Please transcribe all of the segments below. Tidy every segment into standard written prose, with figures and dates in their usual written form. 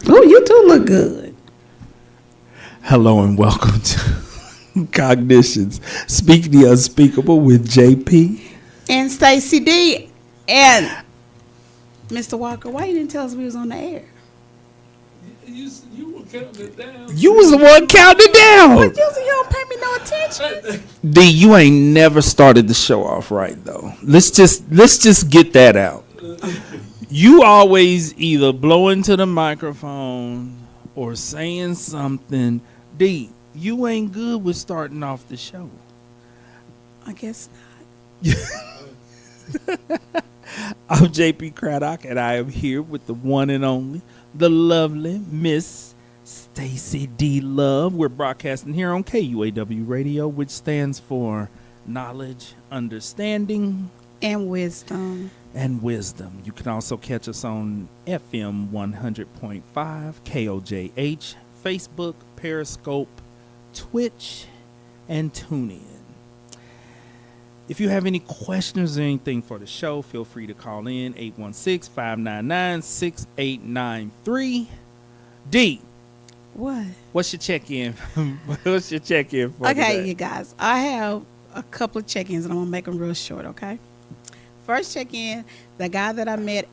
Oh, you do look good. Hello and welcome to Cognitions, Speak the Unspeakable with JP. And Stacy D. And Mr. Walker, why you didn't tell us we was on the air? You were counting it down. You was the one counting it down. But usually you don't pay me no attention. D, you ain't never started the show off right though. Let's just get that out. You always either blow into the microphone or saying something. D, you ain't good with starting off the show. I guess not. I'm JP Craddock, and I am here with the one and only, the lovely Miss Stacy D. Love. We're broadcasting here on KUAW Radio, which stands for Knowledge, Understanding, And wisdom. and Wisdom. You can also catch us on FM 100.5, KOJH, Facebook, Periscope, Twitch, and TuneIn. If you have any questions or anything for the show, feel free to call in 816-599-6893. D, What? what's your check-in? What's your check-in for Okay, today? you guys. I have a couple of check-ins, and I'm going to make them real short, okay? First check-in, the guy that I met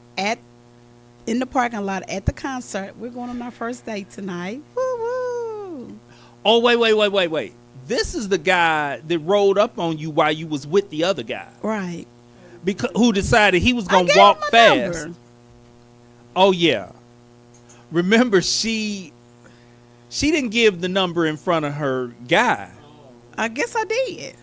in the parking lot at the concert. We're going on our first date tonight. Woo-woo. Oh, wait. This is the guy that rolled up on you while you was with the other guy. Right. Because who decided he was I going gave to walk him my fast. number. Oh, yeah. Remember, she didn't give the number in front of her guy. I guess I did.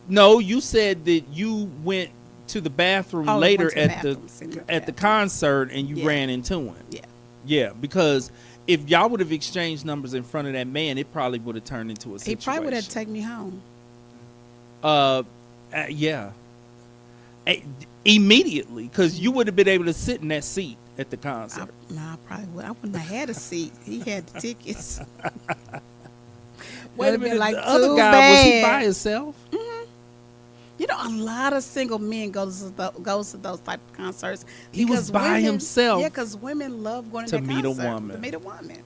No, you said that you went to the bathroom Oh, later went to the at bathroom, seen the the bathroom. concert and you Yeah. ran into him. Yeah. Yeah, because if y'all would have exchanged numbers in front of that man, it probably would have turned into a situation. He probably would have taken me home. Yeah. Immediately, because you would have been able to sit in that seat at the concert. I probably would. I wouldn't have had a seat. He had the tickets. Wait a That'd been minute, like the other too guy, was he bad. by himself? You know, a lot of single men goes to those type of concerts. He was because by himself Yeah, because women love going to to that meet a concert, woman. To meet a woman.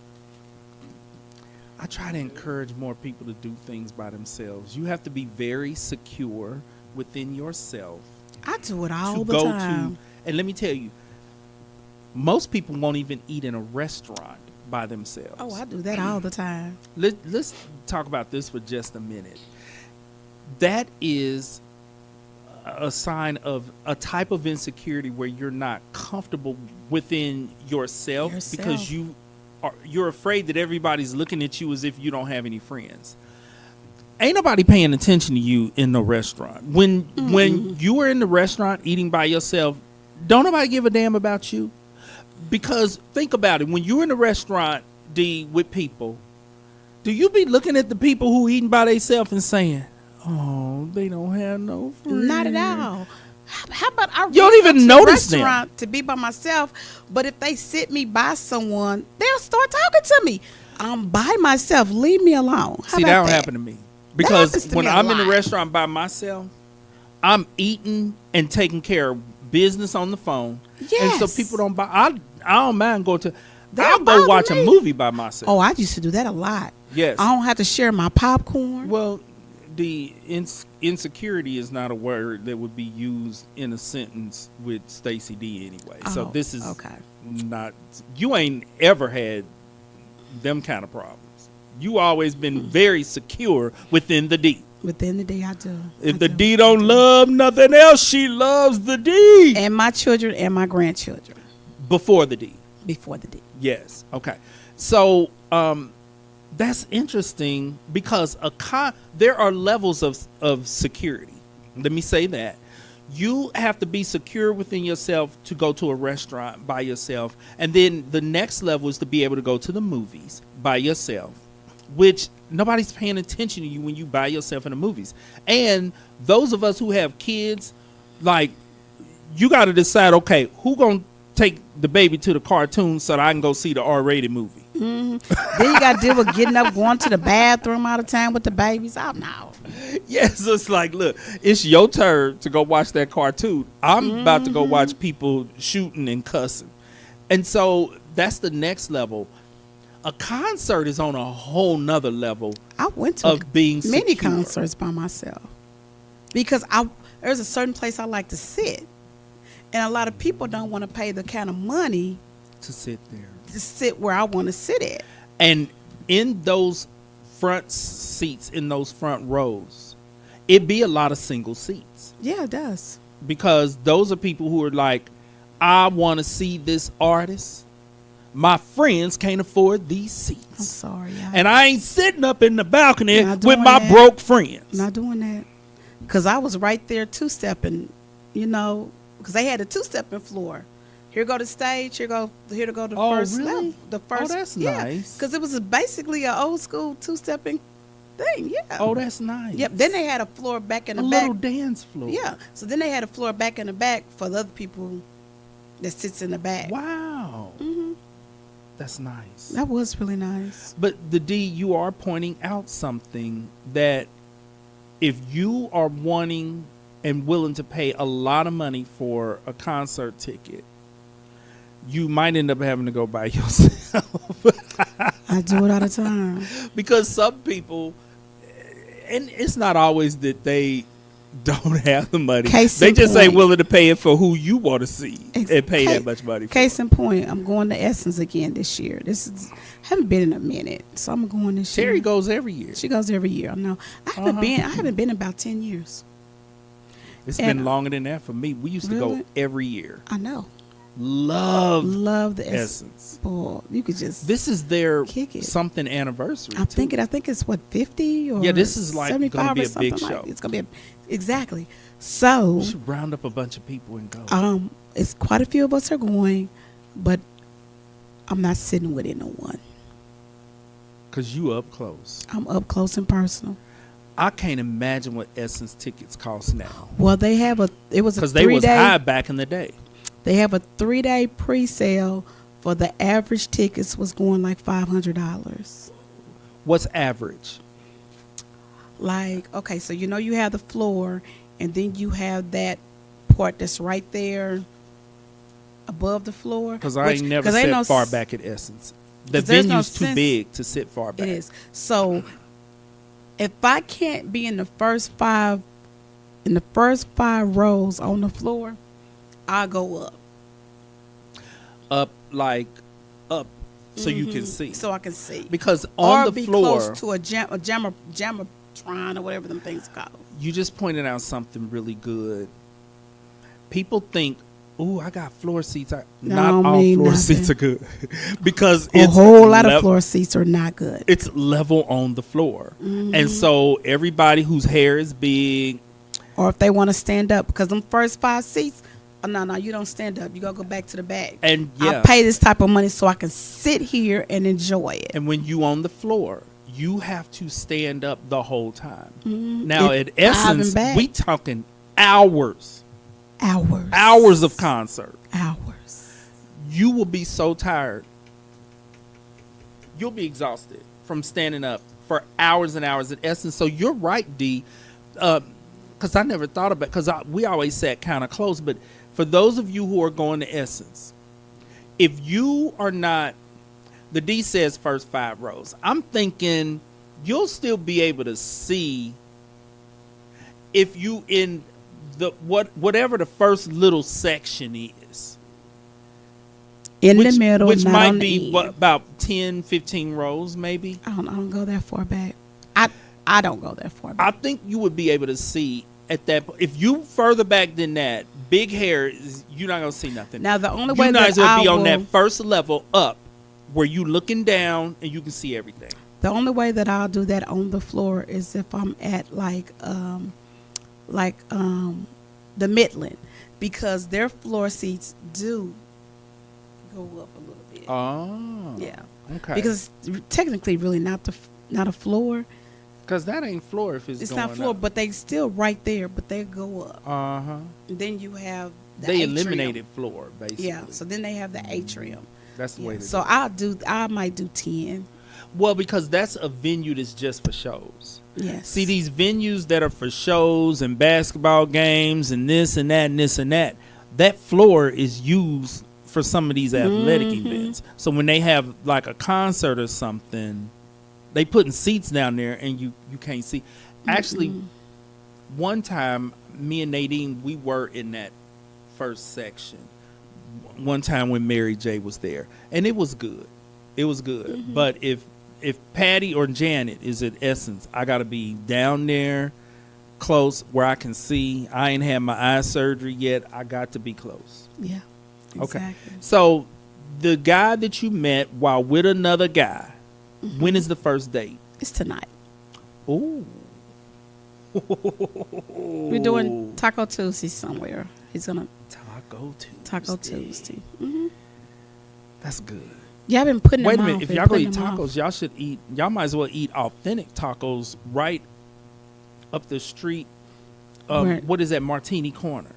I try to encourage more people to do things by themselves. You have to be very secure within yourself I do it all to the go time. to. And let me tell you, most people won't even eat in a restaurant by themselves. Oh, I do that all the time. Let's talk about this for just a minute. That is a sign of a type of insecurity where you're not comfortable within yourself. Because you're afraid that everybody's looking at you as if you don't have any friends. Ain't nobody paying attention to you in the restaurant. When you are in the restaurant eating by yourself, don't nobody give a damn about you. Because think about it, when you're in the restaurant, D, with people, do you be looking at the people who eating by themselves and saying, "Oh, they don't have no friends"? Not at all. How about I You don't really go even to notice the them. restaurant to be by myself, but if they sit me by someone, they'll start talking to me. I'm by myself. Leave me alone. How See, about that don't happen to me. Because happens to when me a I'm in the lot. restaurant by myself, I'm eating and taking care of business on the phone. And so Yes. people don't buy. I don't mind going to. They I'll don't go bother watch me. a movie by myself. Oh, I used to do that a lot. Yes. I don't have to share my popcorn. Well, the insecurity is not a word that would be used in a sentence with Stacy D anyway. So Oh, this is okay. not. You ain't ever had them kind of problems. You always been very secure within the D. Within the D, I do. If the D don't love nothing else, she loves the D. And my children and my grandchildren. Before the D. Before the D. Yes. Okay. So that's interesting because there are levels of security. Let me say that. You have to be secure within yourself to go to a restaurant by yourself. And then the next level is to be able to go to the movies by yourself, which nobody's paying attention to you when you by yourself in the movies. And those of us who have kids, like, you got to decide, okay, who going to take the baby to the cartoon so that I can go see the R-rated movie? Then you got to deal with getting up, going to the bathroom all the time with the babies. Oh, no. Yes, it's like, look, it's your turn to go watch that cartoon. I'm about to go watch people shooting and cussing. And so that's the next level. A concert is on a whole nother level. I went to of being many secure. concerts by myself because there's a certain place I like to sit. And a lot of people don't want to pay the kind of money To sit there. to sit where I want to sit at. And in those front seats, in those front rows, it be a lot of single seats. Yeah, it does. Because those are people who are like, I want to see this artist. My friends can't afford these seats. I'm sorry. And I ain't sitting up in the balcony Not with doing my that. broke friends. Not doing that. Because I was right there two-stepping, because they had a two-stepping floor. Here go the stage, here to go the Oh, first really? level. The first, that's nice. Because it was basically an old school two-stepping thing, yeah. Oh, that's nice. Yep. Then they had a floor back in a the back. little dance floor. Yeah. So then they had a floor back in the back for the other people that sits in the back. Wow. hmm That's nice. That was really nice. But the D, you are pointing out something that if you are wanting and willing to pay a lot of money for a concert ticket, you might end up having to go by yourself. I do it all the time. Because some people, and it's not always that they don't have the money. Case They in just ain't point. willing to pay it for who you want to see and pay that much money for. Case in point, I'm going to Essence again this year. Haven't been in a minute, so I'm going this year. Terry goes every year. She goes every year. I know. I haven't been in about 10 years. It's And- been longer than that for me. We used to go Really? every year. I know. Love the Essence. Boy, you could just. This is their Kick it. something anniversary. I think it's what 50 or Yeah, this is like 75 gonna be or a big something show. Like, it's gonna be exactly. So We should round up a bunch of people and go. it's quite a few of us are going, but I'm not sitting with anyone. Cause you up close. I'm up close and personal. I can't imagine what Essence tickets cost now. Well, it was a Cause they was 3-day. high back in the day. They have a 3-day pre-sale for the average tickets was going like $500. What's average? Like, okay, so you have the floor, and then you have that part that's right there above the floor. Because I ain't never sat far back at Essence. The 'Cause there's no venue's too sense- big to sit far back. It is. So if I can't be in the first five rows on the floor, I'll go up. Up so you can see. So I can see. Because on or the be floor, close to a jammatron or whatever them things called. you just pointed out something really good. People think, "Ooh, I got floor seats." Not don't all mean floor nothing. seats are good because A it's whole lot of floor seats are not good. It's level on the floor, Mm-hmm. and so everybody whose hair is big, Or if they want to stand up, because them first 5 seats, no, you don't stand up. You gotta go back to the back. and I pay this type of money so I can sit here and enjoy it. and when you on the floor, you have to stand up the whole time. Now It- at Essence, back. we talking hours of concert. Hours. You will be so tired. You'll be exhausted from standing up for hours and hours at Essence. So you're right, D. Because I never thought about it, because we always sat kind of close. But for those of you who are going to Essence, if you are not, the D says first 5 rows. I'm thinking you'll still be able to see if you in the whatever the first little section is. In the middle, which not might on be the what, end. about 10, 15 rows, maybe. I don't go that far back. I don't go that far I back. think you would be able to see at that. If you further back than that, big hair, you're not gonna see nothing. Now the only You way might that as well I be on will, that first level up, where you looking down and you can see everything. the only way that I'll do that on the floor is if I'm at the Midland, because their floor seats do go up a little bit. Oh, Yeah, okay. because it's technically really not a floor. Because that ain't floor if it's It's going not floor, up. but they still right there, but they go up. Uh-huh. And then you have the They atrium. eliminated floor, basically. Yeah, so then they have the atrium. That's the way Yeah, to so do it. I might do 10. Well, because that's a venue that's just for shows. Yes. See, these venues that are for shows and basketball games and this and that and this and that, that floor is used for some of these athletic events. So when they have like a concert or something, they putting seats down there and you can't see. Actually, one time, me and Nadine, we were in that first section. One time when Mary J was there, and it was good. It was good. But if Patty or Janet is at Essence, I got to be down there, close where I can see. I ain't had my eye surgery yet. I got to be close. Yeah. Okay. Exactly. So the guy that you met while with another guy, when is the first date? It's tonight. Ooh. We're doing Taco Tuesday somewhere. He's gonna Taco Tuesday. Taco Tuesday. That's good. Yeah, I've been putting Wait a them minute. off, If been y'all gonna putting eat them off. tacos, y'all should eat. Y'all might as well eat authentic tacos right up the street. Where? What is that? Martini Corner.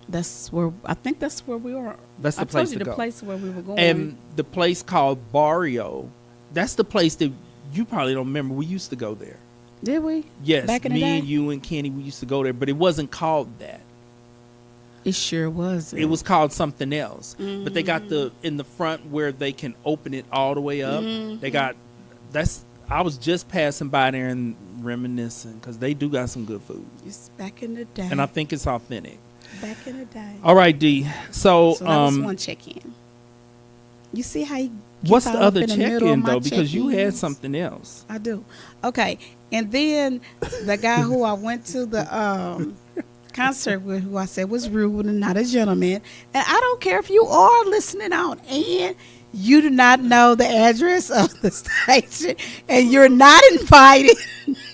That's where I think that's where we are. That's the I place told you to the go. place where we were going. And the place called Barrio. That's the place that you probably don't remember. We used to go there. Did we? Yes, Back in the me day? and you and Kenny, we used to go there, but it wasn't called that. It sure was. It was called something else. But they got Mm-hmm. in the front where they can open it all the way up. Mm-hmm. They got I was just passing by there and reminiscing because they do got some good food, It's back in the day. and I think it's authentic. back in the day. All right, D. So, So that was one check-in. You see how he gets what's the all up other in the middle of check-in my though? Because you had check-ins? something else. I do. Okay. And then the guy who I went to the concert with, who I said was rude and not a gentleman. And I don't care if you are listening on and you do not know the address of the station and you're not invited.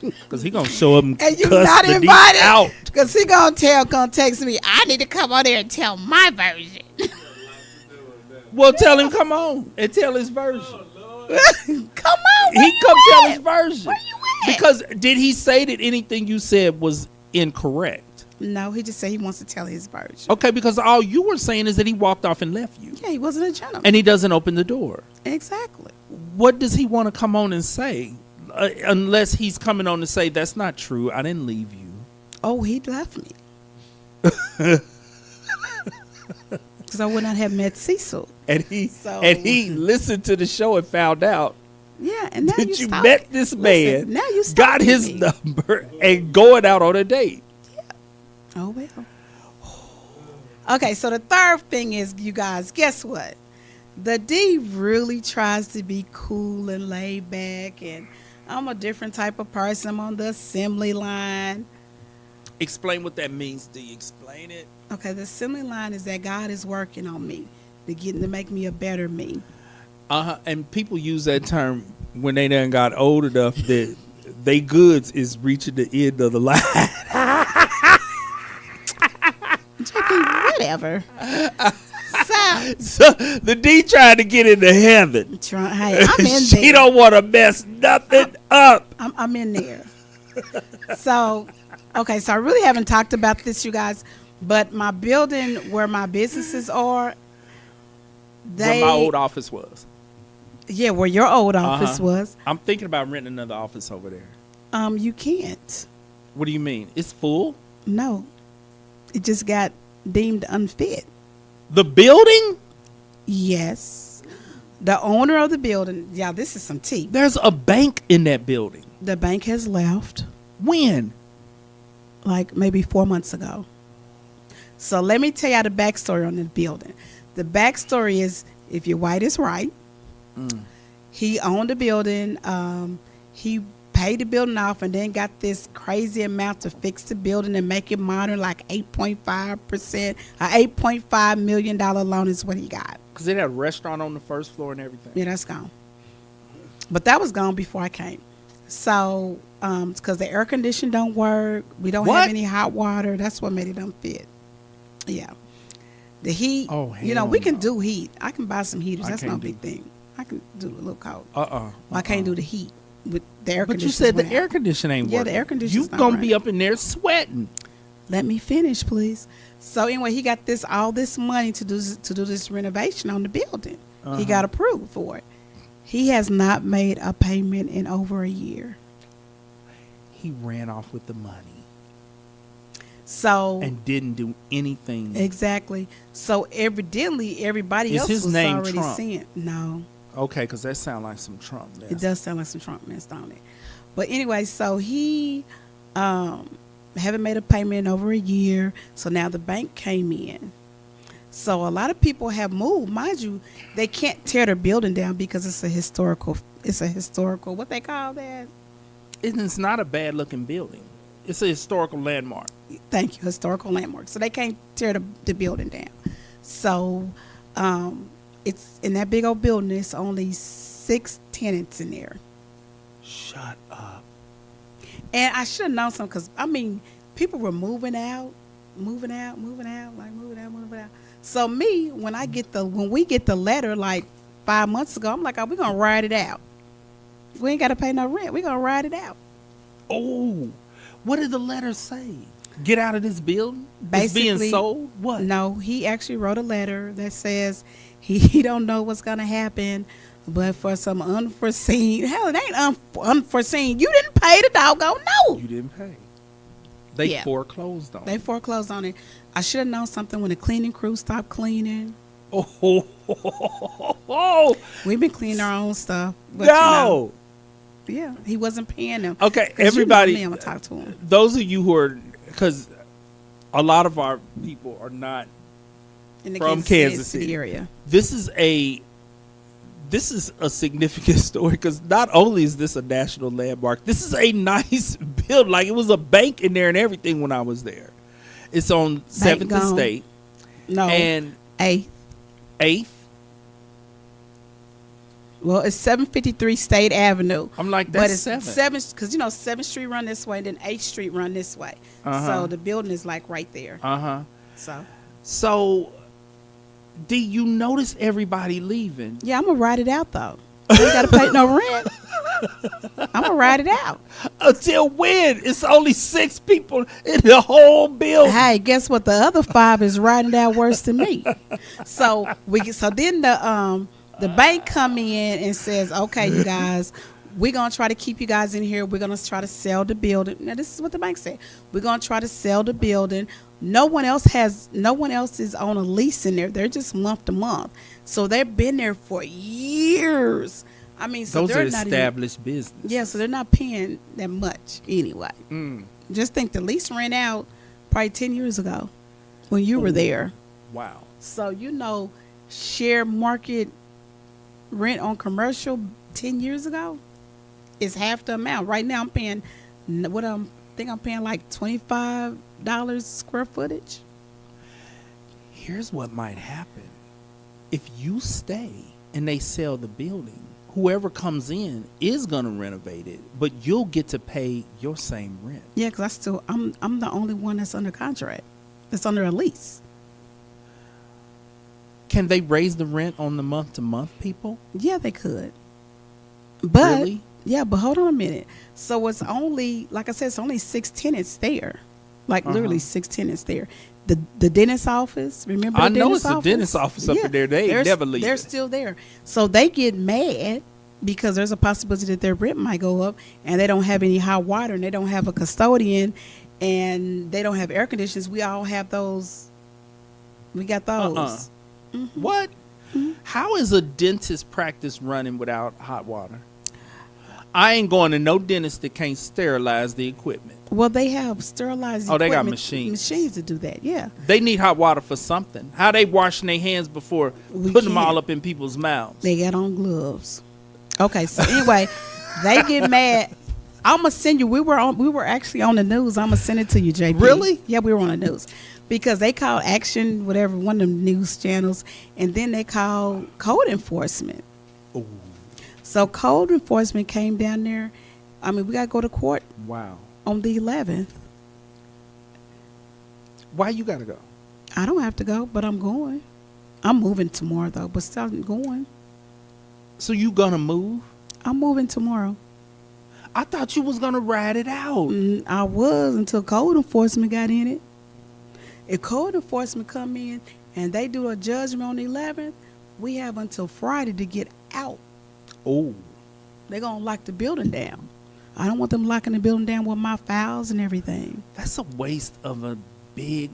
Because he gonna show up and And you're cuss not the D invited. out. Because he gonna text me, I need to come on there and tell my version. Well, tell him come on and tell his version. Come on. Where He you come tell at? his version. Where you at? Because did he say that anything you said was incorrect? No, he just said he wants to tell his version. Okay, because all you were saying is that he walked off and left you. Yeah, he wasn't a gentleman. And he doesn't open the door. Exactly. What does he want to come on and say? Unless he's coming on to say, that's not true. I didn't leave you. Oh, he left me. Because I would not have met Cecil. And he So- listened to the show and found out Yeah, and now that you you stalk- met this man, Listen, now you got stalking his me. number, and going out on a date. Oh, well. Okay, so the third thing is, you guys, guess what? The D really tries to be cool and laid back, and I'm a different type of person. I'm on the assembly line. Explain what that means. Do you explain it? Okay, the assembly line is that God is working on me to make me a better me. And people use that term when they done got old enough that they goods is reaching the end of the line. JP, whatever. So, So the D trying to get into heaven. hey, I'm in She there. don't want to mess nothing up. I'm in there. So, okay, so I really haven't talked about this, you guys, but my building where my businesses are, Where my old office was. yeah, where your old office Uh-huh. was, I'm thinking about renting another office over there. you can't. What do you mean? It's full? No, it just got deemed unfit. The building? Yes, the owner of the building. Yeah, this is some tea. There's a bank in that building. The bank has left, When? like maybe 4 months ago. So let me tell you the backstory on the building. The backstory is If you're white, it's right. He owned the building. He paid the building off and then got this crazy amount to fix the building and make it modern, like 8.5%, $8.5 million loan is what he got. Because it had a restaurant on the first floor and everything. Yeah, that's gone. But that was gone before I came. So, because the air conditioning don't work, we don't have any hot water. That's what made it unfit. Yeah. The heat, we can do heat. I can buy some heaters. That's no big thing. I can do a little cold. I can't do the heat with the air conditioning. But you said the air conditioning ain't working. Yeah, the air conditioning. You're going to be up in there sweating. Let me finish, please. So anyway, he got all this money to do this renovation on the building. He got approved for it. He has not made a payment in over a year. He ran off with the money. So and didn't do anything. Exactly. So evidently everybody else was already seeing. No. Okay, because that sounds like some Trump mess. It does sound like some Trump mess, don't it? But anyway, so he haven't made a payment in over a year. So now the bank came in. So a lot of people have moved. Mind you, they can't tear the building down because it's a historical, what they call that? It's not a bad looking building. It's a historical landmark. Thank you, historical landmark. So they can't tear the building down. So it's in that big old building. It's only 6 tenants in there. Shut up. And I should have known something because people were moving out. So me, when we get the letter like 5 months ago, I'm like, we're gonna ride it out. We ain't gotta pay no rent. We're gonna ride it out. Oh, what did the letter say? Get out of this building? Basically, it's being sold? What? No, he actually wrote a letter that says he don't know what's gonna happen, but for some unforeseen, hell, it ain't unforeseen. You didn't pay the doggone note. You didn't pay. They foreclosed on it. They foreclosed on it. I should have known something when the cleaning crew stopped cleaning. Oh. We've been cleaning our own stuff. But No. Yeah, he wasn't paying them. Okay, everybody. I'm gonna talk to him. Those of you who are, because a lot of our people are not In the from Kansas City area. This is a significant story because not only is this a national landmark, this is a nice building. Like it was a bank in there and everything when I was there. It's on 7th and State. No, and 8th. Well, it's 753 State Avenue. I'm like, that's but it's 7th because 7th Street run this way, then 8th Street run this way. So the building is like right there. So do you notice everybody leaving? Yeah, I'm gonna ride it out though. I ain't gotta pay no rent. I'm gonna ride it out. Until when? It's only 6 people in the whole building. Hey, guess what? The other 5 is riding it out worse than me. So then the bank come in and says, okay, you guys, we're going to try to keep you guys in here. We're going to try to sell the building. Now, this is what the bank said. We're going to try to sell the building. No one else is on a lease in there. They're just month to month. So they've been there for years. So those are established business. Yeah, so they're not paying that much anyway. Just think the lease ran out probably 10 years ago when you were there. Wow. So, share market rent on commercial 10 years ago is half the amount. Right now I'm paying I'm paying like $25 square footage. Here's what might happen. If you stay and they sell the building, whoever comes in is going to renovate it, but you'll get to pay your same rent. Yeah, because I'm the only one that's under contract. That's under a lease. Can they raise the rent on the month-to-month people? Yeah, they could. But really? Yeah, but hold on a minute. So it's only, like I said, it's only 6 tenants there. Like literally 6 tenants there. The dentist office, remember the dentist office? I know it's the dentist office up in there. They ain't never leave. They're still there. So they get mad because there's a possibility that their rent might go up and they don't have any hot water and they don't have a custodian and they don't have air conditioners. We all have those. We got those. What? How is a dentist practice running without hot water? I ain't going to no dentist that can't sterilize the equipment. Well, they have sterilized Oh, they got equipment, machines. machines to do that. Yeah. They need hot water for something. How they washing their hands before We putting them all can't. up in people's mouths? They got on gloves. Okay, so anyway, they get mad. I'm gonna send you. We were actually on the news. I'm gonna send it to you, JP. Really? Yeah, we were on the news because they called Action, whatever, one of them news channels, and then they called code enforcement. Ooh, So code enforcement came down there. I mean, we gotta go to court wow. on the 11th. Why you gotta go? I don't have to go, but I'm going. I'm moving tomorrow though, but still I'm going. So you gonna move? I'm moving tomorrow. I thought you was gonna ride it out. I was until code enforcement got in it. If code enforcement come in and they do a judgment on the 11th, we have until Friday to get out. Oh, They're going to lock the building down. I don't want them locking the building down with my files and everything. that's a waste of a big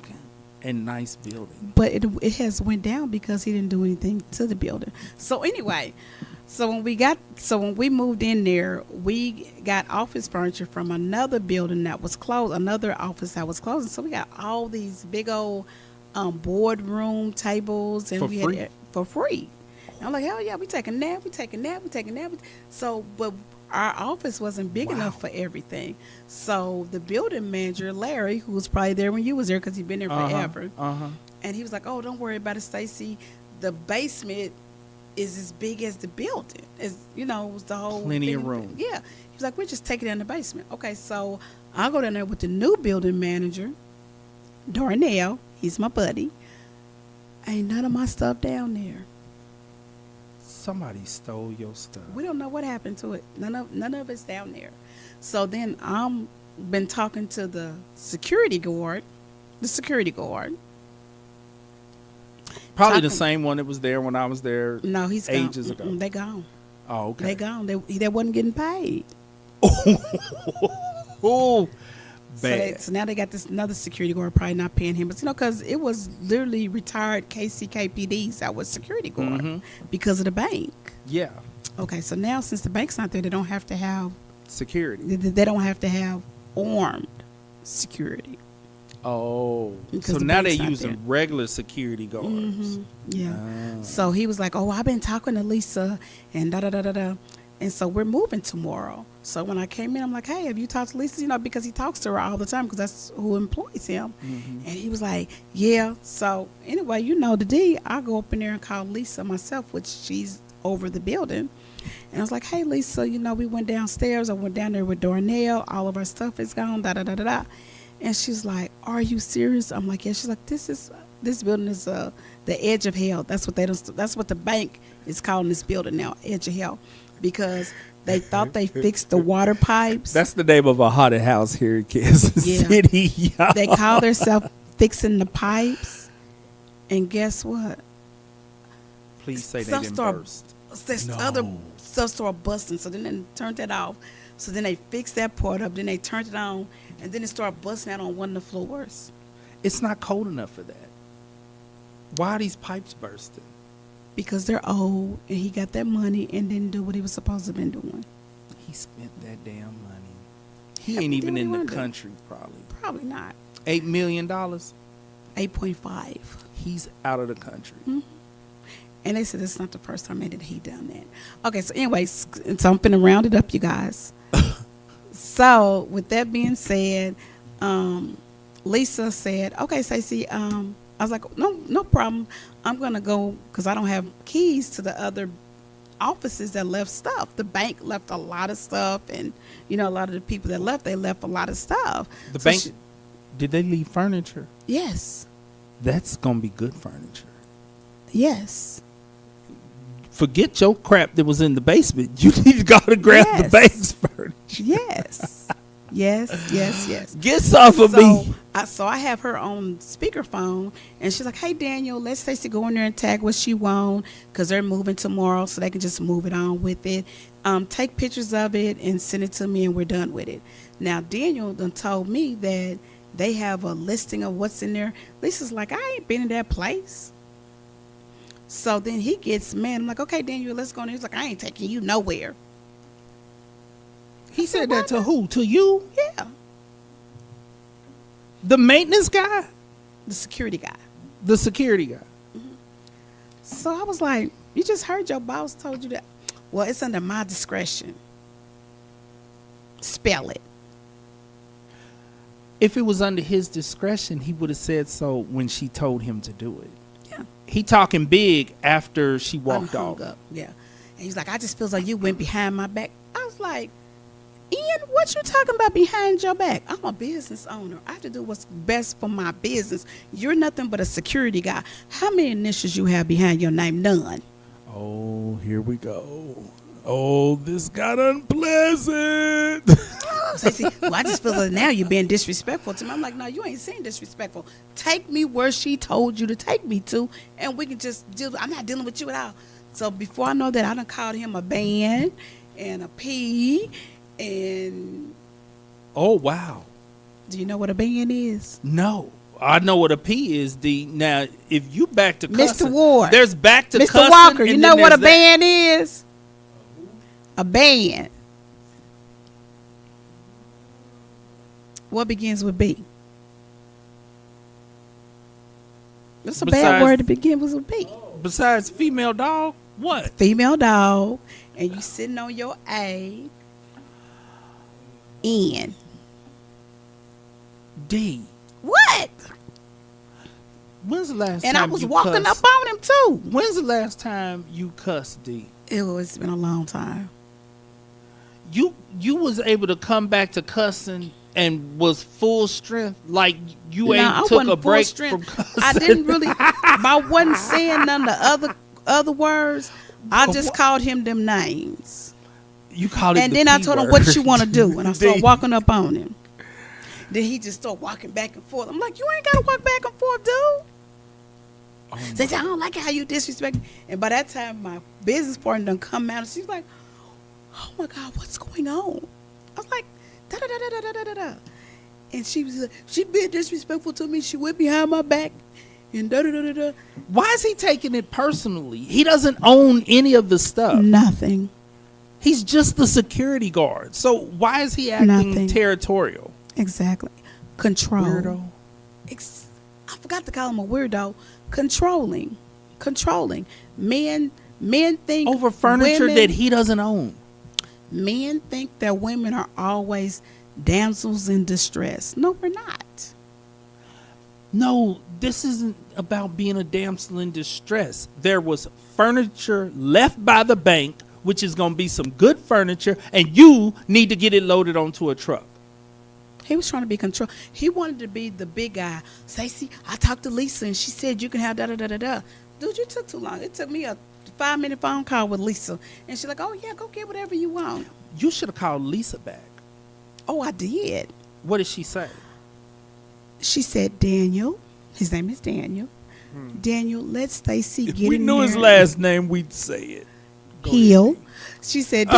and nice building. But it has went down because he didn't do anything to the building. So anyway, so when we moved in there, we got office furniture from another building that was closed, another office that was closing. So we got all these big old boardroom tables, and For we free? had it for free. And I'm like, hell yeah, we taking nap. So, but our office wasn't big enough for everything. So the building manager, Larry, who was probably there when you was there because he'd been there forever, and he was like, oh, don't worry about it, Stacy. The basement is as big as the building. As you know, it was the whole Plenty of thing. room. Yeah. He was like, we're just taking it in the basement. Okay, so I'll go down there with the new building manager, Darnell. He's my buddy. Ain't none of my stuff down there. Somebody stole your stuff. We don't know what happened to it. None of it's down there. So then I'm been talking to the security guard. Probably the talking- same one that was there when I was there. No, he's Ages gone. ago. They gone. Oh, okay. They gone. They wasn't getting paid. Oh, So, bad. so now they got this another security guard probably not paying him, but because it was literally retired KCKPDs that was security guard Mhm. because of the bank. Yeah, Okay, so now since the bank's not there, they don't have to have security. they don't have to have armed security. Oh, Because so the now they're bank's not using there. regular security guards. Mhm. Yeah. Ah. So he was like, "Oh, I've been talking to Lisa, and da da da da da." And so we're moving tomorrow. So when I came in, I'm like, "Hey, have you talked to Lisa?" You know, because he talks to her all the time because that's who employs him. Mhm. And he was like, "Yeah." So anyway, you know the D. I go up in there and call Lisa myself, which she's over the building. And I was like, "Hey, Lisa, you know we went downstairs. I went down there with Darnell. All of our stuff is gone. Da da da da da." And she's like, "Are you serious?" I'm like, "Yeah." She's like, "This building is the edge of hell." That's what that's what the bank is calling this building now, edge of hell, because they thought they fixed the water pipes. That's the name of a haunted house here in Kansas Yeah. City. Y'all. They call themselves fixing the pipes, and guess what? Please say they Stuff didn't start- burst. This No. other stuff started busting, so then they turned that off. So then they fixed that part up. Then they turned it on, and then it started busting out on one of the floors. It's not cold enough for that. Why are these pipes bursting? Because they're old, and he got that money and didn't do what he was supposed to have been doing. He spent that damn money. He Yeah, ain't he did even what he in the wanted to. country, probably. Probably not. $8 million. 8.5. He's out of the country. And they said it's not the first time that he done that. Okay, so anyways, so I'm finna round it up, you guys. So with that being said, Lisa said, "Okay, Stacey." I was like, "No problem. I'm gonna go because I don't have keys to the other offices that left stuff. The bank left a lot of stuff, and you know, a lot of the people that left, they left a lot of stuff. The So bank, did they leave furniture? yes, That's going to be good furniture. yes. Forget your crap that was in the basement. You need to go to grab the Yes. bank's furniture. Yes. Yes. Get some for me. So I have her on speakerphone, and she's like, "Hey, Daniel, let Stacey go in there and tag what she want because they're moving tomorrow, so they can just move it on with it. Take pictures of it and send it to me, and we're done with it." Now, Daniel done told me that they have a listing of what's in there. Lisa's like, "I ain't been in that place." So then he gets mad. I'm like, "Okay, Daniel, let's go in there." He's like, "I ain't taking you nowhere." He said that to who? To you? Yeah, The maintenance guy? the security guy. The security guy. So I was like, you just heard your boss told you that. Well, it's under my discretion. Spell it. If it was under his discretion, he would have said so when she told him to do it. Yeah. He talking big after she walked Hung off. up. Yeah. And he's like, I just feels like you went behind my back. I was like, Ian, what you talking about behind your back? I'm a business owner. I have to do what's best for my business. You're nothing but a security guy. How many initials you have behind your name? None. Oh, here we go. Oh, this got unpleasant. So see, well, I just feel like now you're being disrespectful to me. I'm like, no, you ain't saying disrespectful. Take me where she told you to take me to, and we can just deal. I'm not dealing with you at all. So before I know that, I done called him a band and a P, and Oh, wow. do you know what a band is? No. I know what a P is, D. Now, if you back to cussing, Mr. Ward. there's back to Mr. cussing. Walker, you and know then what a there's that. band is? A band. What begins with B? That's a bad Besides- word to begin with B. Besides female dog, what? Female dog, and you sitting on your A. N. D. What? When's the last And time I was you walking cussed? up on him too. When's the last time you cussed, D? It's been a long time. You was able to come back to cussing and was full strength, like you I ain't took wasn't a full break strength. from cussing. I didn't really. I wasn't saying none of the other words. I just called him them names. You called it And the then I P told him, word. what you want to do? And I started D. walking up on him. Then he just started walking back and forth. I'm like, you ain't got to walk back and forth, dude. Oh So I don't like how you disrespect me. And by that time, my business partner done come out, and she's like, oh, my God, what's going on? I was like, da-da-da-da-da-da-da-da. And she was like, she been disrespectful to me. She went behind my back and da-da-da-da-da. Why is he taking it personally? He doesn't own any of the stuff. Nothing. He's just the security guard. So why is he acting Nothing. territorial? Exactly. Control. Weirdo. I forgot to call him a weirdo. Controlling. Men think Over furniture women- that he doesn't own. Men think that women are always damsels in distress. No, we're not. No, this isn't about being a damsel in distress. There was furniture left by the bank, which is going to be some good furniture, and you need to get it loaded onto a truck. He was trying to be control. He wanted to be the big guy. Stacey, I talked to Lisa and she said you can have da-da-da-da-da. Dude, you took too long. It took me a 5-minute phone call with Lisa. And she's like, oh, yeah, go get whatever you want. You should have called Lisa back. Oh, I did. What did she say? She said, Daniel, his name is Daniel. Daniel, let Stacey If get we in knew there his and last name, we'd say it. Go Heal. ahead. She said,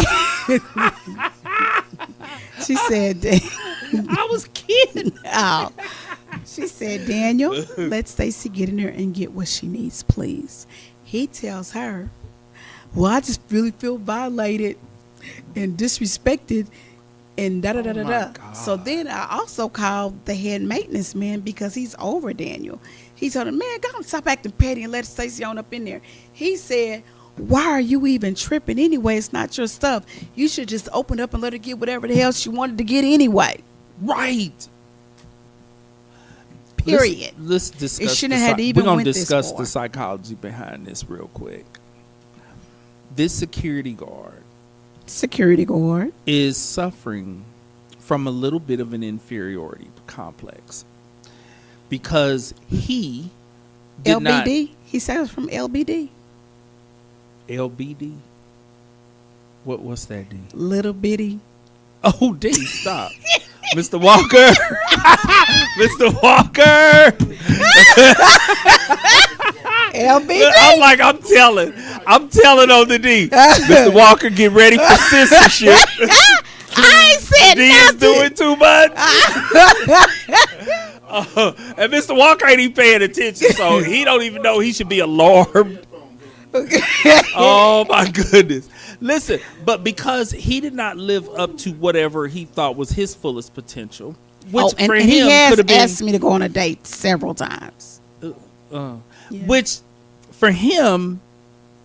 she said, I was kidding. oh. She said, Daniel, let Stacey get in there and get what she needs, please. He tells her, well, I just really feel violated and disrespected and da-da-da-da-da. God. So then I also called the head maintenance man because he's over Daniel. He told him, man, go and stop acting petty and let Stacey on up in there. He said, why are you even tripping anyway? It's not your stuff. You should just open up and let her get whatever the hell she wanted to get anyway. Right. Period. Let's discuss. It shouldn't have even We're gonna went this discuss far. the psychology behind this real quick. This security guard Security guard. is suffering from a little bit of an inferiority complex because he did not LBD. He says from LBD. LBD. What's that, D? Little bitty. Oh, D, stop. Mr. Walker. Mr. Walker. LBD. I'm telling on the D. Mr. Walker, get ready for censorship. I ain't said D is nothing. doing too much. And Mr. Walker ain't even paying attention, so he don't even know he should be alarmed. Oh my goodness. Listen, but because he did not live up to whatever he thought was his fullest potential, which Oh, and, for and him he has could have been, asked me to go on a date several times. Yeah. which for him,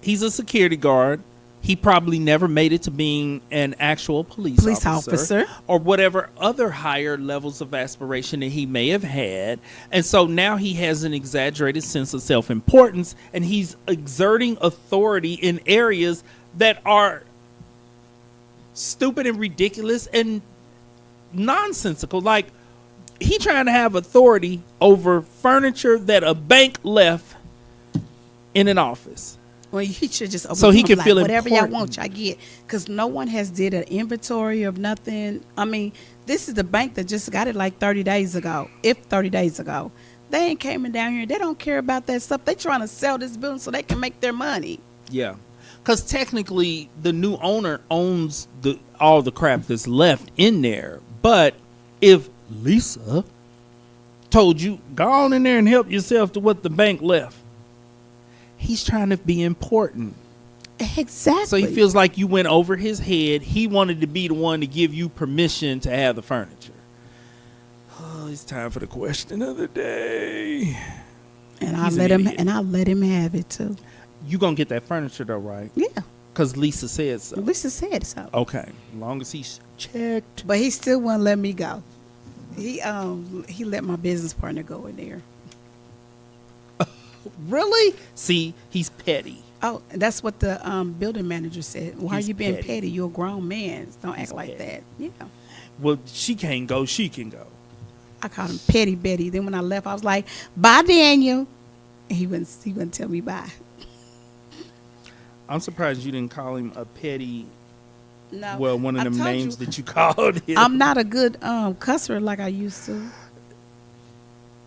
he's a security guard. He probably never made it to being an actual police officer or whatever other higher levels of aspiration that he may have had. And so now he has an exaggerated sense of self-importance, and he's exerting authority in areas that are stupid and ridiculous and nonsensical. Like, he trying to have authority over furniture that a bank left in an office. Well, he should just open So he can like, feel whatever y'all important. want, y'all get. Because no one has did an inventory of nothing. I mean, this is the bank that just got it like 30 days ago, if 30 days ago. They ain't came down here. They don't care about that stuff. They trying to sell this building so they can make their money. Yeah, because technically the new owner owns all the crap that's left in there. But if Lisa told you, go on in there and help yourself to what the bank left, he's trying to be important. Exactly. So he feels like you went over his head. He wanted to be the one to give you permission to have the furniture. Oh, it's time for the question of the day. And He's an idiot. I let him have it too. You gonna get that furniture though, right? Yeah. Because Lisa said so. Lisa said so. Okay, as long as he's checked. But he still wouldn't let me go. He let my business partner go in there. Really? See, he's petty. Oh, that's what the building manager said. Why He's are you being petty. petty? You're a grown man. Don't He's act like petty. that. Yeah. Well, she can't go. She can go. I called him Petty Betty. Then when I left, I was like, bye, Daniel. And he wouldn't tell me bye. I'm surprised you didn't call him a petty. No. Well, one of I them told names you, that you called him. I'm not a good cusser like I used to.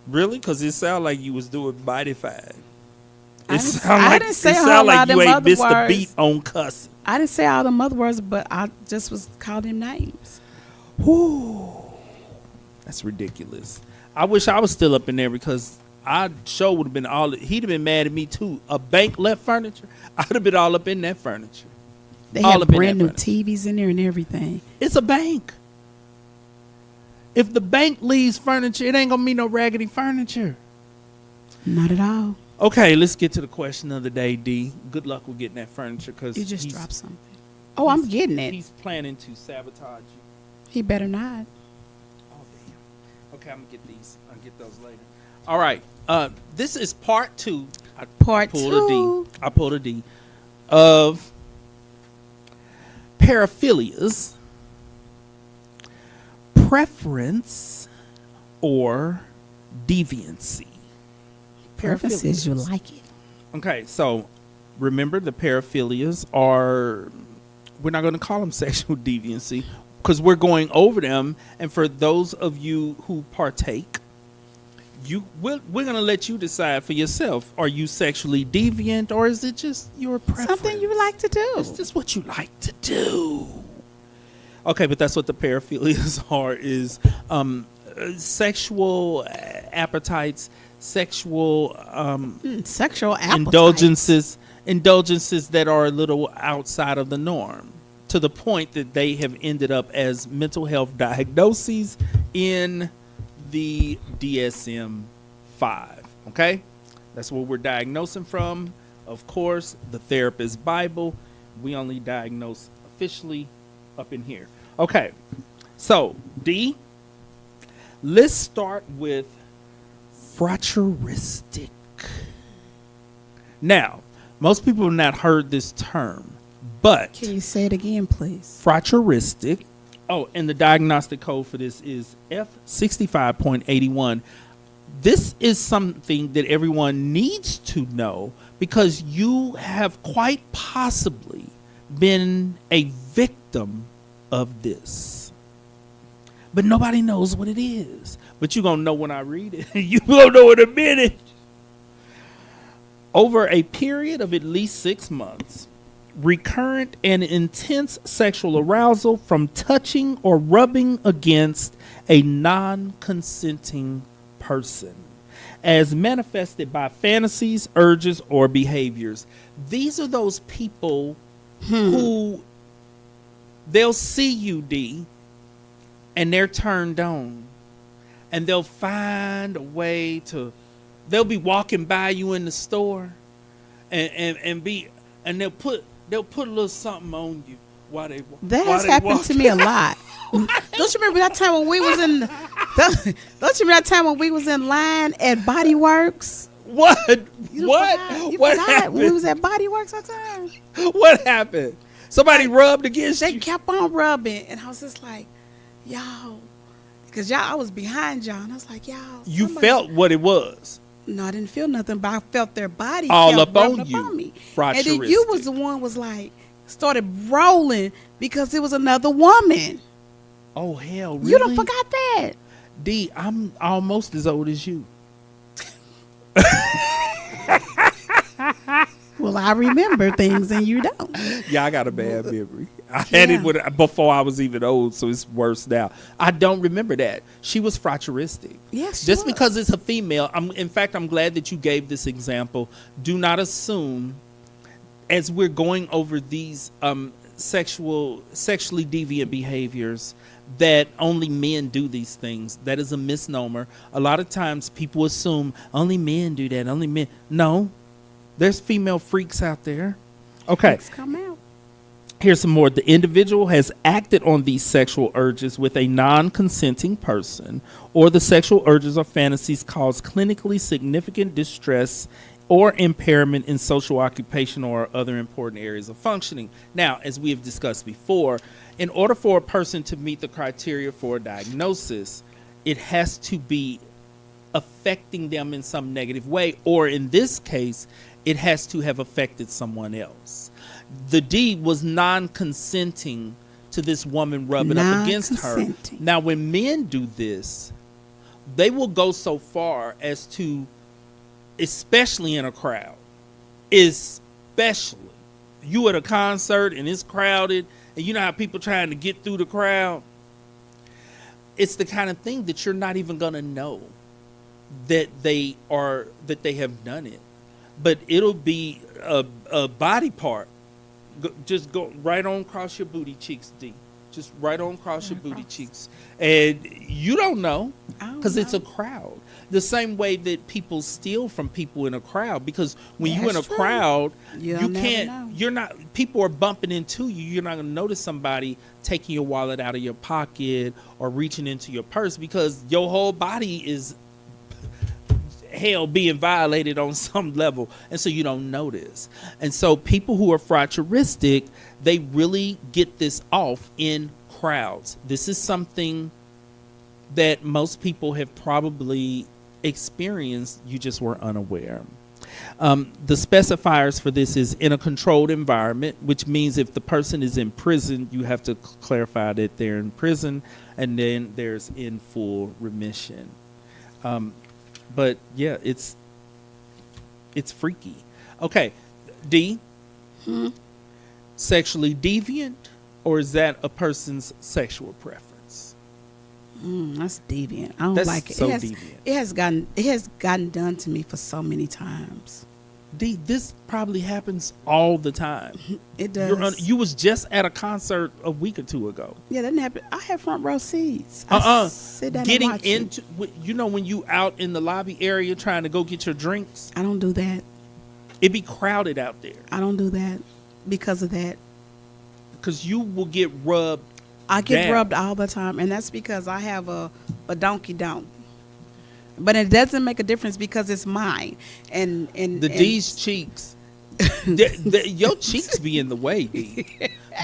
Really? Because it sounded like you was doing mighty fine. I It didn't- sound I like didn't say it a sound whole lot like of you them ain't other missed a words. beat on cussing. I didn't say all them other words, but I just was called him names. Whoo, that's ridiculous. I wish I was still up in there because I sure would have been all. He'd have been mad at me too. A bank left furniture. I'd have been all up in that furniture. They All had up in brand that new furniture. TVs in there and everything. It's a bank. If the bank leaves furniture, it ain't gonna be no raggedy furniture. Not at all. Okay, let's get to the question of the day, D. Good luck with getting that furniture because You just dropped something. Oh, I'm getting it. He's planning to sabotage you. He better not. Oh damn. Okay, I'm gonna get these. I'll get those later. All right. This is part 2. Part pulled 2. a D. I pulled a D of paraphilias, preference, or deviancy. Purpose is you like it. Okay, so remember the paraphilias are, we're not going to call them sexual deviancy because we're going over them. And for those of you who partake, we're going to let you decide for yourself. Are you sexually deviant or is it just your preference? Something you like to do. It's just what you like to do. Okay, but that's what the paraphilias are, is sexual appetites, sexual Sexual appetite. indulgences that are a little outside of the norm, to the point that they have ended up as mental health diagnoses in the DSM-5. Okay, that's what we're diagnosing from. Of course, the therapist Bible. We only diagnose officially up in here. Okay, so D, let's start with fratristic. Now, most people have not heard this term, but Can you say it again, please? fratristic. Oh, and the diagnostic code for this is F65.81. This is something that everyone needs to know because you have quite possibly been a victim of this. But nobody knows what it is. But you're going to know when I read it. You're going to know in a minute. Over a period of at least 6 months, recurrent and intense sexual arousal from touching or rubbing against a non-consenting person, as manifested by fantasies, urges, or behaviors. These are those people who they'll see you, D, and they're turned on, and they'll find a way to. They'll be walking by you in the store, and they'll put a little something on you while they. That has happened to me a lot. Don't you remember that time when we was in? Don't you remember that time when we was in line at Body Works? What? You What? forgot. What When happened? we was at Body Works that time, What happened? Somebody rubbed against they you. kept on rubbing, and I was just like, y'all, because I was behind y'all, and I was like, y'all. You somebody- felt what it was. No, I didn't feel nothing, but I felt their body All kept up on rubbing you. up on me. And then you Fraturistic. was the one was like started rolling because it was another woman. Oh hell, really? You don't forgot that. D, I'm almost as old as you. Well, I remember things and you don't. Yeah, I got a bad memory. I had it before I was even old, so it's worse now. I don't remember that. She was fraturistic. Yes, she Just was. because it's a female, in fact, I'm glad that you gave this example. Do not assume, as we're going over these sexually deviant behaviors, that only men do these things. That is a misnomer. A lot of times people assume only men do that. Only men. No, there's female freaks out there. Okay. Things come out. Here's some more. The individual has acted on these sexual urges with a non-consenting person, or the sexual urges or fantasies cause clinically significant distress or impairment in social, occupational, or other important areas of functioning. Now, as we have discussed before, in order for a person to meet the criteria for a diagnosis, it has to be affecting them in some negative way, or in this case, it has to have affected someone else. The D was non-consenting to this woman rubbing up against her. Non-consenting. Now, when men do this, they will go so far as to, especially in a crowd, especially you at a concert and it's crowded, and you know how people trying to get through the crowd. It's the kind of thing that you're not even gonna know that they have done it, but it'll be a body part. Just go right on across your booty cheeks, D. Just right on across your booty cheeks, and you don't know because it's a crowd. The same way that people steal from people in a crowd, because when you're in a That's true. crowd, You'll you never can't. know. You're not. People are bumping into you. You're not gonna notice somebody taking your wallet out of your pocket or reaching into your purse because your whole body is hell being violated on some level, and so you don't notice. And so people who are fraturistic, they really get this off in crowds. This is something that most people have probably experienced, you just were unaware. The specifiers for this is in a controlled environment, which means if the person is in prison, you have to clarify that they're in prison, and then there's in full remission. But yeah, it's freaky. Okay, D. Sexually deviant, or is that a person's sexual preference? That's deviant. I don't That's like it. so it has, deviant. It has gotten done to me for so many times. D, this probably happens all the time. It does. You was just at a concert a week or two ago. Yeah, that didn't happen. I have front row seats. I sit down Getting and watch it. into, you know, when you out in the lobby area trying to go get your drinks, I don't do that. it be crowded out there I don't do that because of that. because you will get rubbed. I get Damn. rubbed all the time, and that's because I have a donkey donk. But it doesn't make a difference because it's mine. And The D's cheeks, your cheeks be in the way, D.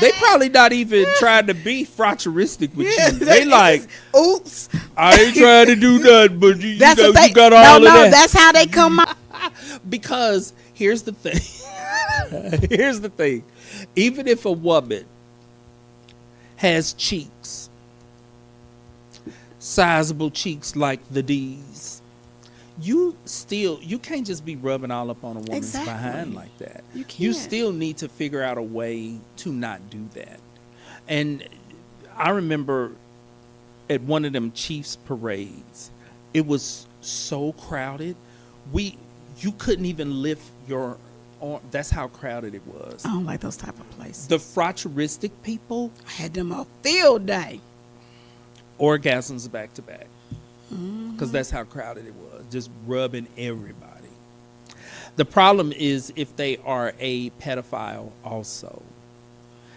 They probably not even trying to be fraturistic with you. They like, oops. I ain't trying to do nothing, but you That's know, what they, you got all of that. that's how they come out. Because here's the thing. Here's the thing. Even if a woman has cheeks, sizable cheeks like the D's, you can't just be rubbing all up on a woman's Exactly. behind like that. You can't. You still need to figure out a way to not do that. And I remember at one of them Chiefs parades, it was so crowded. You couldn't even lift your That's how crowded it was. I don't like those type of places. The fraturistic people, I had them on field day. orgasms back to back, because that's how crowded it was, just rubbing everybody. The problem is if they are a pedophile also,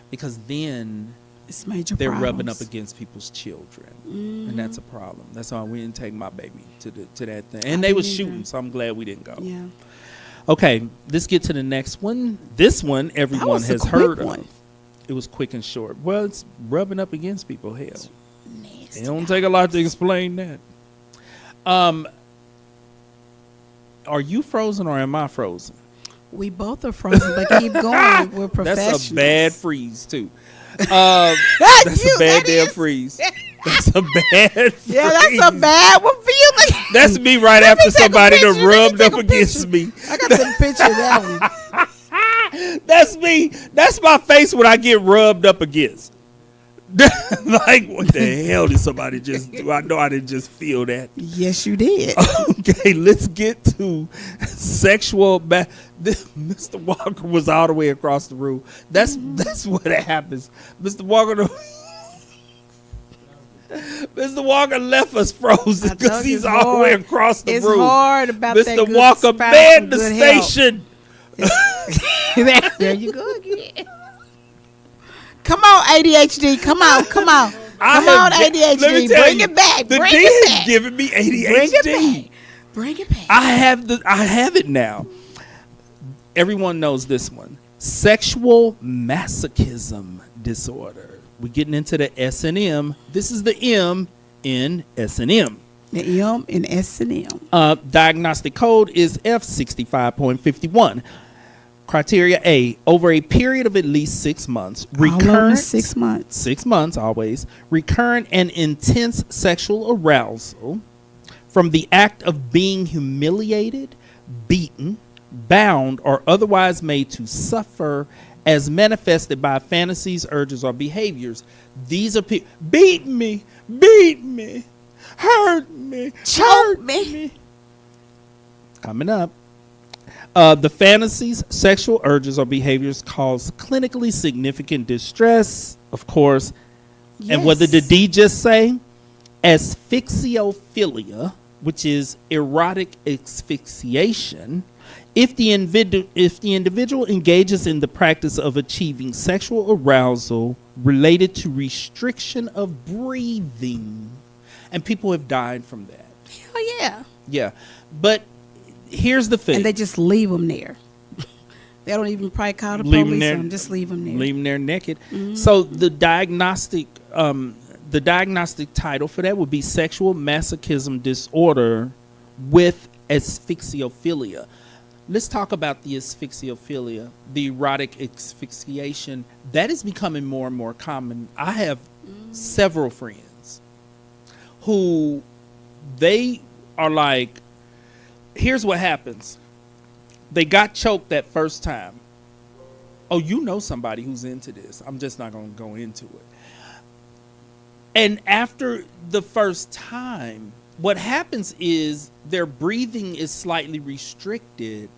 because then It's major they're problems. rubbing up against people's children, and that's a problem. That's why we didn't take my baby to that thing. And they was didn't either. shooting, so I'm glad we didn't go. Yeah. Okay, let's get to the next one. This one everyone was a has quick heard one. of. It was quick and short. Well, it's rubbing up against people. Hell, Nasty. it don't take a lot to explain that. Are you frozen or am I frozen? We both are frozen, but keep going. We're professionals. That's a bad freeze too. That's a bad damn freeze. That's a bad freeze. Yeah, that's a bad one for you. That's me right Let me after take a somebody picture. done Let me rubbed take up a against picture. me. I got to take a picture of that one. That's me. That's my face when I get rubbed up against. Like, what the hell did somebody just do? I know I didn't just feel that. Yes, you did. Okay, let's get to sexual. Mr. Walker was all the way across the room. That's what happens. Mr. Walker. Mr. Walker left us frozen I because told you he's it's all the way hard. across the It's room. hard about that Mr. good Walker spouse manned and the good help. station. There you go again. Come on, ADHD. Come on. Come on, ADHD. Let me tell Bring you, it back. The Bring D it is back. giving me ADHD. Bring it back. Bring it back. I have it now. Everyone knows this one. Sexual masochism disorder. We're getting into the S&M. This is the M in S&M. The M in S&M. Diagnostic code is F65.51. Criteria A, over a period of at least 6 months. All over Recurrent 6 months. 6 months always. Recurrent and intense sexual arousal from the act of being humiliated, beaten, bound, or otherwise made to suffer as manifested by fantasies, urges, or behaviors. These are people beat me, hurt me, Choke hurt me. Coming up. The fantasies, sexual urges, or behaviors cause clinically significant distress, of course. And what did the D just say? Asphyxiophilia, which is erotic asphyxiation, if the individual engages in the practice of achieving sexual arousal related to restriction of breathing. And people have died from that. Hell yeah. Yeah. But here's the thing. And they just leave them there. They don't even probably call the Leave 'em police there. on them. Just leave them there. Leave them there naked. So the diagnostic title for that would be sexual masochism disorder with asphyxiophilia. Let's talk about the asphyxiophilia, the erotic asphyxiation. That is becoming more and more common. I have several friends who they are like, here's what happens. They got choked that first time. Oh, you know somebody who's into this. I'm just not going to go into it. And after the first time, what happens is their breathing is slightly restricted.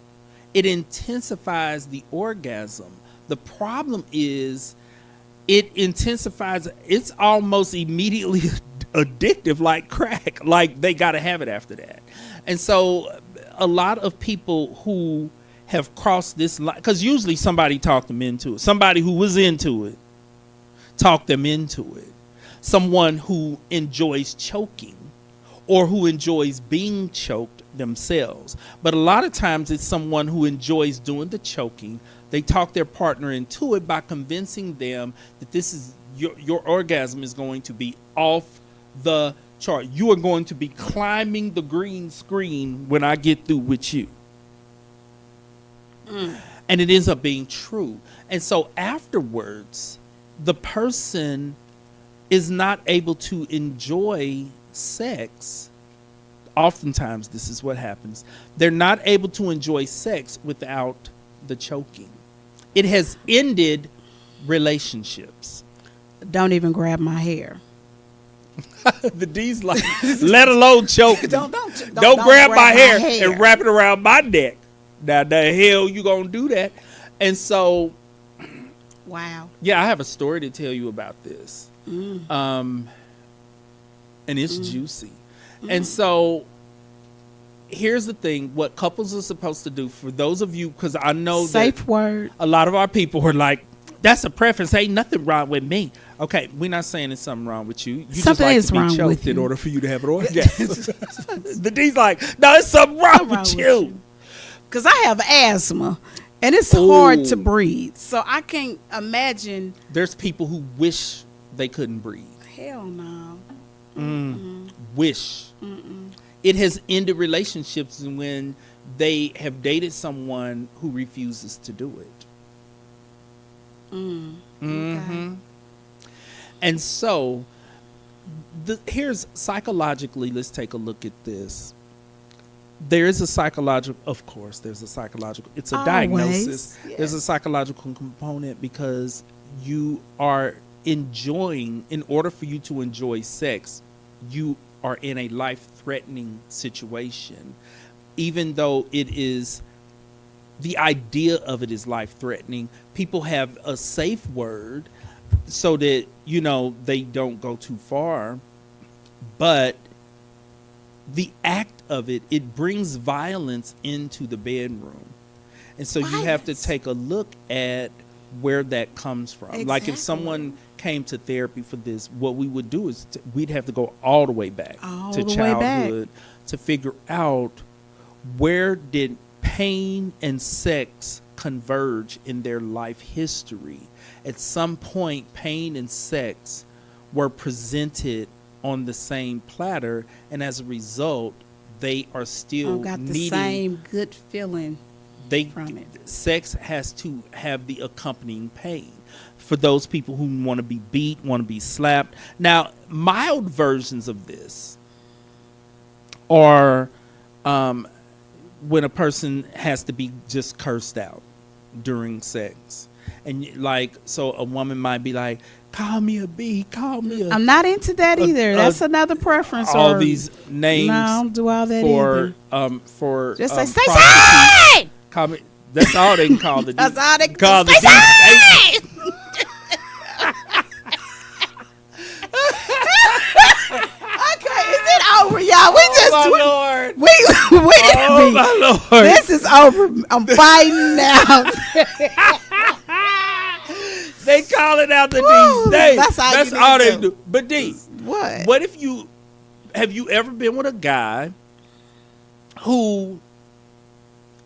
It intensifies the orgasm. The problem is it intensifies. It's almost immediately addictive, like crack. Like they got to have it after that. And so a lot of people who have crossed this line, because usually somebody talked them into it. Somebody who was into it talked them into it. Someone who enjoys choking or who enjoys being choked themselves. But a lot of times it's someone who enjoys doing the choking. They talk their partner into it by convincing them that this is your orgasm is going to be off the chart. You are going to be climbing the green screen when I get through with you. And it ends up being true. And so afterwards, the person is not able to enjoy sex. Oftentimes, this is what happens. They're not able to enjoy sex without the choking. It has ended relationships. Don't even grab my hair. The D's like, let alone choke. Don't Don't grab my hair and wrap it around my neck. Now the hell you gonna do that? And so, Wow. yeah, I have a story to tell you about this. And it's juicy. And so here's the thing, what couples are supposed to do, for those of you, because I know Safe that word. a lot of our people are like, that's a preference, ain't nothing wrong with me. Okay, we're not saying there's something wrong with you. You Something just is like wrong to be with choked in you. order for you to have an orgasm. The D's like, no, it's something wrong with you. Because I have asthma, and it's hard to Ooh. breathe. So I can't imagine. There's people who wish they couldn't breathe. Hell no. Wish. It has ended relationships when they have dated someone who refuses to do it. Okay. And so, here's psychologically, let's take a look at this. There is a psychological, of course, there's a psychological, it's a Always, diagnosis. yes. There's a psychological component because you are enjoying, in order for you to enjoy sex, you are in a life-threatening situation. Even though it is, the idea of it is life-threatening, people have a safe word so that, you know, they don't go too far. But the act of it, it brings violence into the bedroom. And so you have to Violence. take a look at where that comes from. Like if Exactly. someone came to therapy for this, what we would do is we'd have to go all the way back All to the way back. childhood to figure out where did pain and sex converge in their life history. At some point, pain and sex were presented on the same platter, and as a result, they are still Got the needing. same good feeling from it. Sex has to have the accompanying pain. For those people who want to be beat, want to be slapped. Now, mild versions of this are when a person has to be just cursed out during sex. And like, so a woman might be like, call me a B, call me a... I'm not into that either. That's another preference. all or, these names No, I don't do all that for either. for Just say prostitutes. Stacey! Call me, that's all they can call the D. That's all they can call the Stacey! D. Okay, is it over, y'all? We just Oh my Lord. we didn't Oh be. my Lord. This is over. I'm fighting now. They call it out the Woo, D's names. that's all you need all to they do. do. But D, What? if you have you ever been with a guy who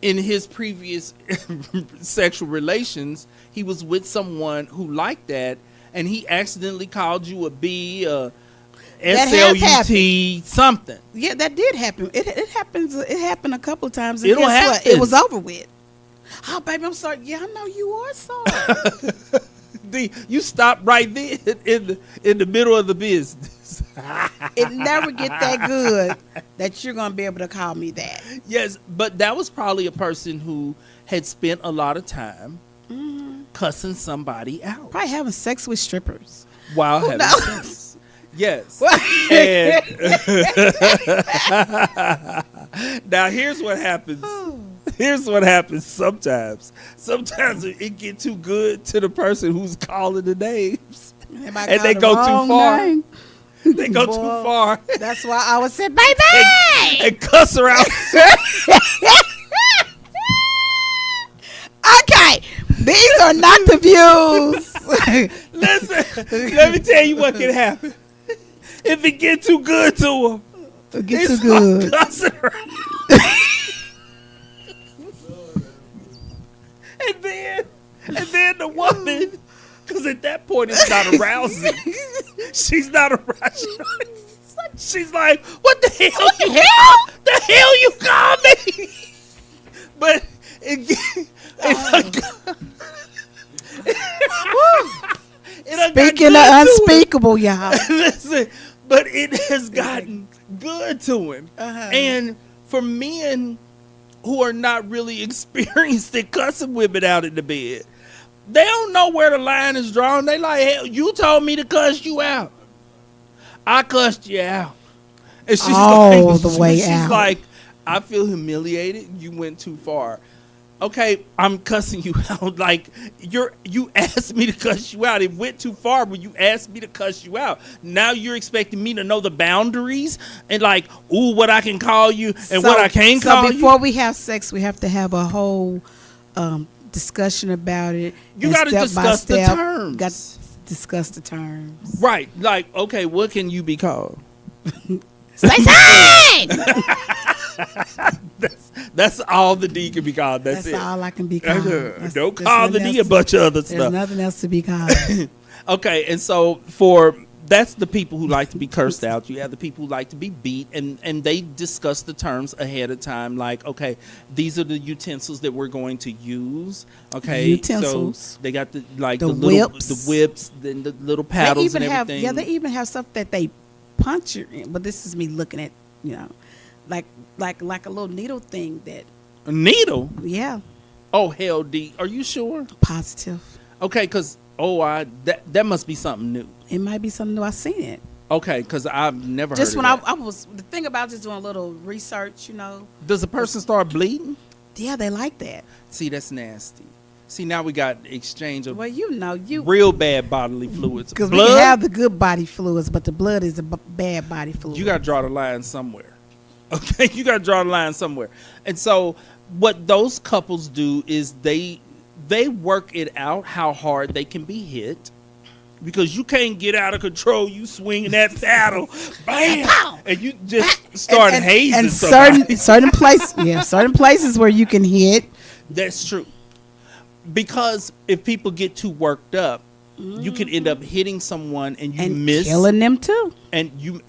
in his previous sexual relations, he was with someone who liked that, and he accidentally called you a B, a That has SLUT, something. Yeah, that did happen. It happens. It happened a couple of times. And It'll guess what? happen. It was over with. Oh, baby, I'm sorry. Yeah, I know you are sorry. D, you stop right there in the middle of the business. It never get that good that you're gonna be able to call me that. Yes, but that was probably a person who had spent a lot of time cussing somebody out Probably having sex with strippers. while having knows? sex. Yes. And now here's what happens. Here's what happens sometimes. Sometimes it get too good to the person who's calling the names. And they go too far. They go too Boy. far That's why I would say, baby. and cuss her out. Okay, these are not the views. Listen, let me tell you what can happen. If it get too good to them, Get they too good. start cussing her out. and then the woman, because at that point it's not arousing. She's not arousing. She's like, what the hell? The hell you call me? But Speaking of unspeakable, y'all. Listen, but it has gotten good to him. And for men who are not really experienced at cussing women out in the bed, they don't know where the line is drawn. They like, hell, you told me to cuss you out. I cussed you out. And she's All the way she's out. like, I feel humiliated. You went too far. Okay, I'm cussing you out. Like you asked me to cuss you out. It went too far when you asked me to cuss you out. Now you're expecting me to know the boundaries and like, ooh, what I can call you and what I can't call you. So before we have sex, we have to have a whole discussion about it. You and got to step by discuss the step, terms. Got to discuss the terms. Right. Like, okay, what can you be called? Stay side. That's all the D can be called. That's it. all I can be called. Don't call the D a bunch of other There's stuff. nothing else to be called. Okay, and so that's the people who like to be cursed out. You have the people who like to be beat, and they discuss the terms ahead of time. Like, okay, these are the utensils that we're going to use. Okay, Utensils. So they got the whips, then the little They paddles even and have everything. they even have stuff that they punch you in. But this is me looking at, like a little needle thing that. A needle. Yeah, Oh hell, D. Are you sure? positive. Okay, because that must be something new. It might be something new. I seen it. Okay, because I've never Just heard when of that. I was the thing about just doing a little research, Does a person start bleeding? Yeah, they like that. See, that's nasty. See, now we got exchange of Well, you real bad bodily fluids. because we can have the good body fluids, but the blood is the bad body fluid. You got to draw the line somewhere. Okay, you got to draw the line somewhere. And so, what those couples do is they work it out how hard they can be hit, because you can't get out of control. You swinging that paddle, bam, and you just start hazing and somebody. certain places where you can hit. That's true. Because if people get too worked up, you can end up hitting someone and you miss, killing them too. and you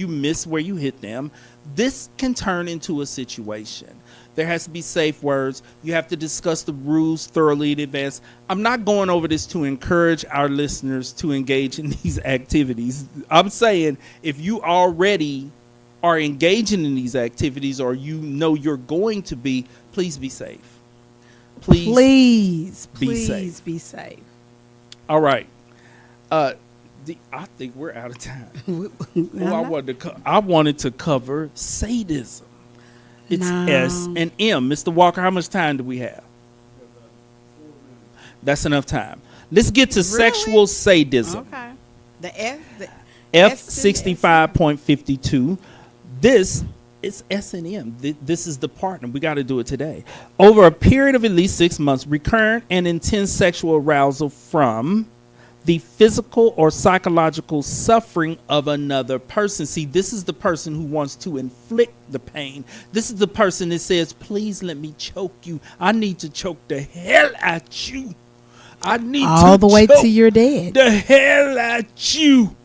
miss where you hit them. This can turn into a situation. There has to be safe words. You have to discuss the rules thoroughly in advance. I'm not going over this to encourage our listeners to engage in these activities. I'm saying if you already are engaging in these activities, or you're going to be, please be safe. Please Be safe. All right. I think we're out of time. I wanted to cover sadism. It's No. S and M. Mr. Walker, how much time do we have? That's enough time. Let's get to sexual sadism. Okay. The F. F65.52. This is S&M. This is the partner. We got to do it today. Over a period of at least 6 months, recurrent and intense sexual arousal from the physical or psychological suffering of another person. See, this is the person who wants to inflict the pain. This is the person that says, please let me choke you. I need to choke the hell at you. I need all to the way choke to your dead. the hell at you.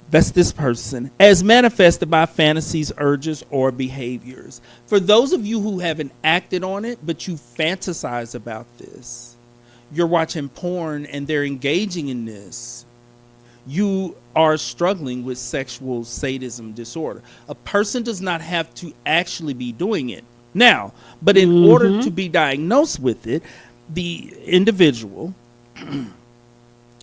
That's this person, as manifested by fantasies, urges, or behaviors. For those of you who haven't acted on it, but you fantasize about this, you're watching porn and they're engaging in this, you are struggling with sexual sadism disorder. A person does not have to actually be doing it now, but in order to be diagnosed with it, the individual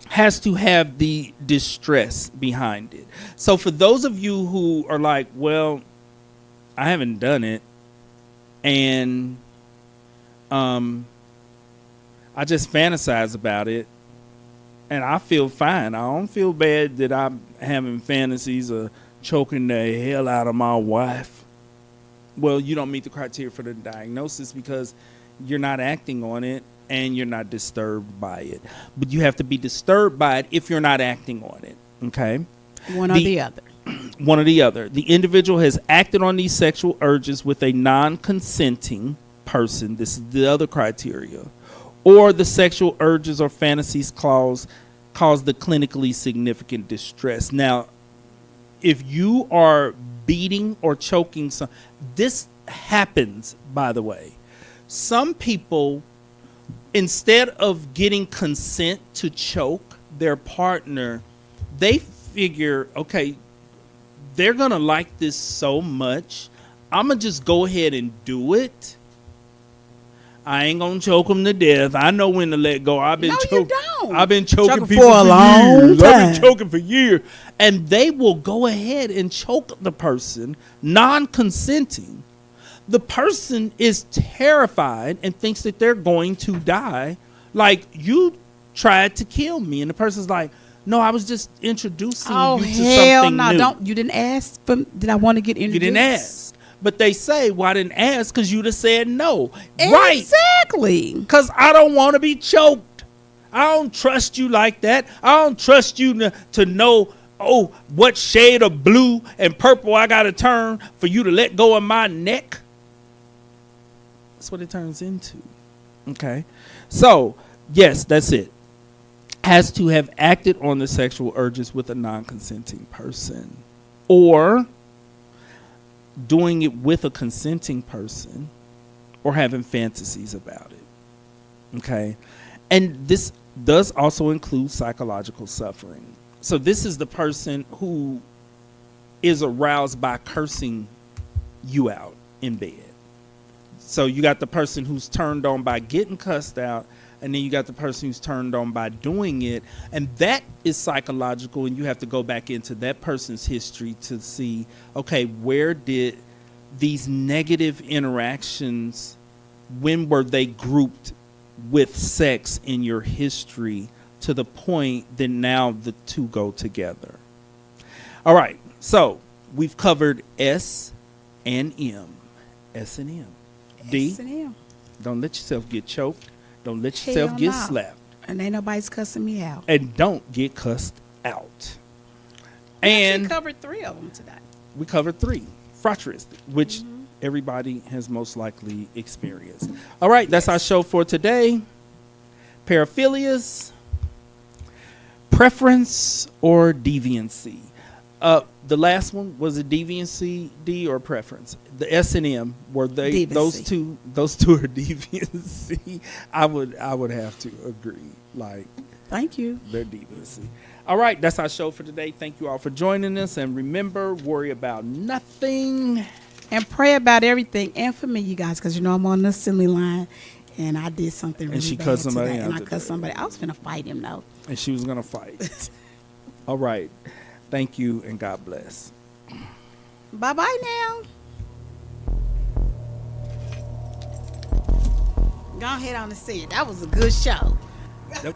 has to have the distress behind it. So for those of you who are like, well, I haven't done it, and I just fantasize about it, and I feel fine. I don't feel bad that I'm having fantasies of choking the hell out of my wife. Well, you don't meet the criteria for the diagnosis because you're not acting on it and you're not disturbed by it. But you have to be disturbed by it if you're not acting on it. Okay? One or the other. One or the other. The individual has acted on these sexual urges with a non-consenting person. This is the other criteria. Or the sexual urges or fantasies cause the clinically significant distress. Now, if you are beating or choking this happens, by the way. Some people, instead of getting consent to choke their partner, they figure, okay, they're going to like this so much, I'm going to just go ahead and do it. I ain't going to choke them to death. I know when to let go. I've been choking Choking people for a long years. time. I've been choking for years. And they will go ahead and choke the person, non-consenting, the person is terrified and thinks that they're going to die. Like, you tried to kill me. And the person's like, no, I was just introducing you to hell something no! new. Don't, you didn't ask for, did I want to get introduced? You didn't ask. But they say, well, I didn't ask because you'd have said no. Right. Exactly. Because I don't want to be choked. I don't trust you like that. I don't trust you to know, oh, what shade of blue and purple I got to turn for you to let go of my neck. That's what it turns into. Okay. So, yes, that's it. Has to have acted on the sexual urges with a non-consenting person, or doing it with a consenting person, or having fantasies about it. Okay. And this does also include psychological suffering. So this is the person who is aroused by cursing you out in bed. So you got the person who's turned on by getting cussed out, and then you got the person who's turned on by doing it. And that is psychological, and you have to go back into that person's history to see, okay, where did these negative interactions, when were they grouped with sex in your history to the point that now the two go together? All right, so we've covered S and M. S and M. D, S&M. don't let yourself get choked. Don't let yourself Hell get no. slapped. And ain't nobody's cussing me out. And don't get cussed out. We And actually covered 3 of them today. we covered 3. Frateristic, which everybody has most likely experienced. All right, that's our show for today. Paraphilias, preference, or deviancy. The last one, was it deviancy, D, or preference? The S and M, were they Deviancy. those two are deviancy? I would have to agree. Like, Thank you. they're deviancy. All right, that's our show for today. Thank you all for joining us, and remember, worry about nothing. And pray about everything. And for me, you guys, because you know I'm on the assembly line, and I did something really she bad cussed somebody today. out And I today. cussed somebody. I was finna fight him, though. And she was gonna fight. All right, thank you, and God bless. Bye-bye now. Go ahead on and see it. That was a good show. Yep.